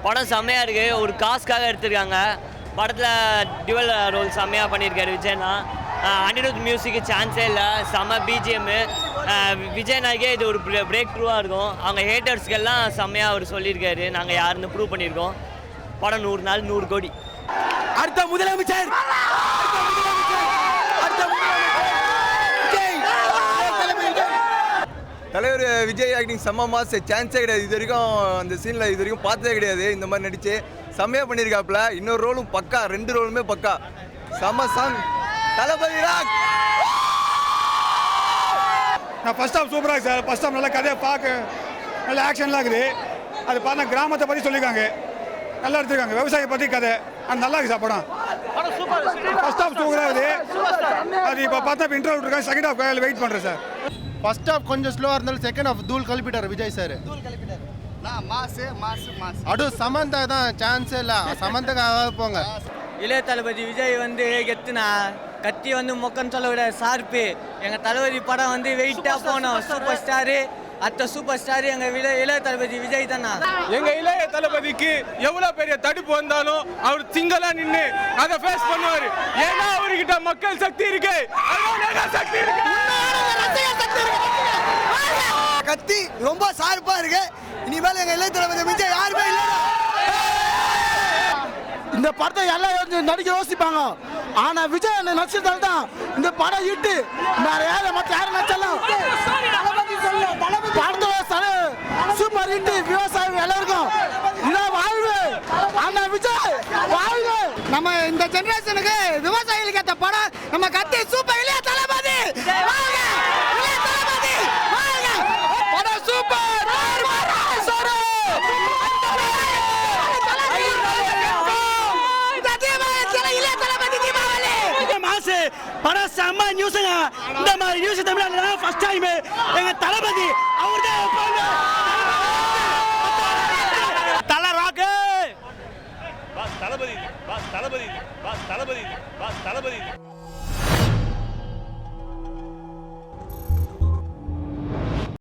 படம் செம்மையாக இருக்குது. ஒரு காசுக்காக எடுத்திருக்காங்க. படத்தில் டியூவல் ரோல் செம்மையாக பண்ணியிருக்காரு விஜய்னா. அனிருத் மியூசிக்கு சான்ஸே இல்லை. செம்ம பிஜிஎம்மு. விஜய் நாய்க்கே இது ஒரு பிரேக் த்ரூவாக இருக்கும். அவங்க ஹேட்டர்ஸ்க்கெல்லாம் செம்மையாக அவர் சொல்லியிருக்காரு. நாங்கள் யாருன்னு ப்ரூவ் பண்ணியிருக்கோம். படம் 100 நாள் 100 கோடி. அடுத்த முதலமைச்சர் தலைவர் விஜய் ஆக்டிங் செம்ம மாஸ். சான்ஸே கிடையாது. இது வரைக்கும் அந்த சீனில் இது வரைக்கும் பார்த்ததே கிடையாது. இந்த மாதிரி நடிச்சு செம்மையாக பண்ணியிருக்காப்புல. இன்னொரு ரோலும் பக்கா, 2 ரோலுமே பக்கா. செம்ம சாங். தளபதி ராக். நான் ஃபர்ஸ்ட் ஹாஃப் சூப்பராக இருக்குது சார். ஃபர்ஸ்ட் ஹாஃப் நல்லா கதையை பார்க்க நல்ல ஆக்ஷன்லாம் இருக்குது. அது பார்த்தா கிராமத்தை பற்றி சொல்லியிருக்காங்க, நல்லா எடுத்துருக்காங்க. விவசாயியை பற்றி கதை அது நல்லா இருக்குது சார். படம் ஃபர்ஸ்ட் ஹாஃப் சூப்பராக இருக்குது. அது இப்போ பார்த்தா இப்போ இன்டர்வல் இருக்காங்க. செகண்ட் ஹாஃப் வெயிட் பண்ணுறேன் சார். ஃபர்ஸ்ட் ஹாஃப் கொஞ்சம் ஸ்லோவாக இருந்தாலும் செகண்ட் ஹாஃப் தூள் கழிப்பிட்டார் விஜய் சார். அடு சமந்தா தான் சான்ஸே இல்லை. சமந்தக்காக போங்க. இளைய தளபதி விஜய் வந்து கெத்துனா கத்தி வந்து மொக்கன்னு சொல்ல விட ஷார்ப்பு. எங்கள் தளபதி படம் வந்து வெயிட்டாக போனோம். Super star. அத்த சூப்பர் ஸ்டார் எங்கள் இளைய தளபதி விஜய் தானா. எங்கள் இளைய தளபதிக்கு எவ்வளோ பெரிய தடுப்பு வந்தாலும் அவர் சிங்களா நின்று அதை ஃபேஸ் பண்ணுவார். ஏன்னா அவர்கிட்ட மக்கள் சக்தி இருக்கு, சக்தி இருக்கு. கத்தி ரொம்ப ஷார்ப்பா இருக்கு. இனிமேல் எங்க இளைய தளபதி விஜய் யாருமே இல்லை. இந்த படத்தை எல்லாம் நடிக்க யோசிப்பாங்க. ஆனா விஜய் நடிச்சதால தான் இந்த படம் இட்டு. வேற யாரும் மற்ற யாரும் நடிச்சாலும் படத்தோட சூப்பர் ஹிட். விவசாயம் எல்லாருக்கும் இதான் வாழ்வு. ஆனா விஜய் வாழ்வு. நம்ம இந்த ஜெனரேஷனுக்கு விவசாயிகளுக்கு ஏற்ற படம் நம்ம கத்தி சூப்பர் இளைய தளபதி. இளைய தளபதி படம் சூப்பர். படம் செம்ம நியூஸுங்க. இந்த மாதிரி நியூஸ் தமிழ்நாடு ஃபர்ஸ்ட் டைம் எங்க தளபதி அவர் தான் தல ராக்கு. தளபதி தளபதி தளபதி தளபதி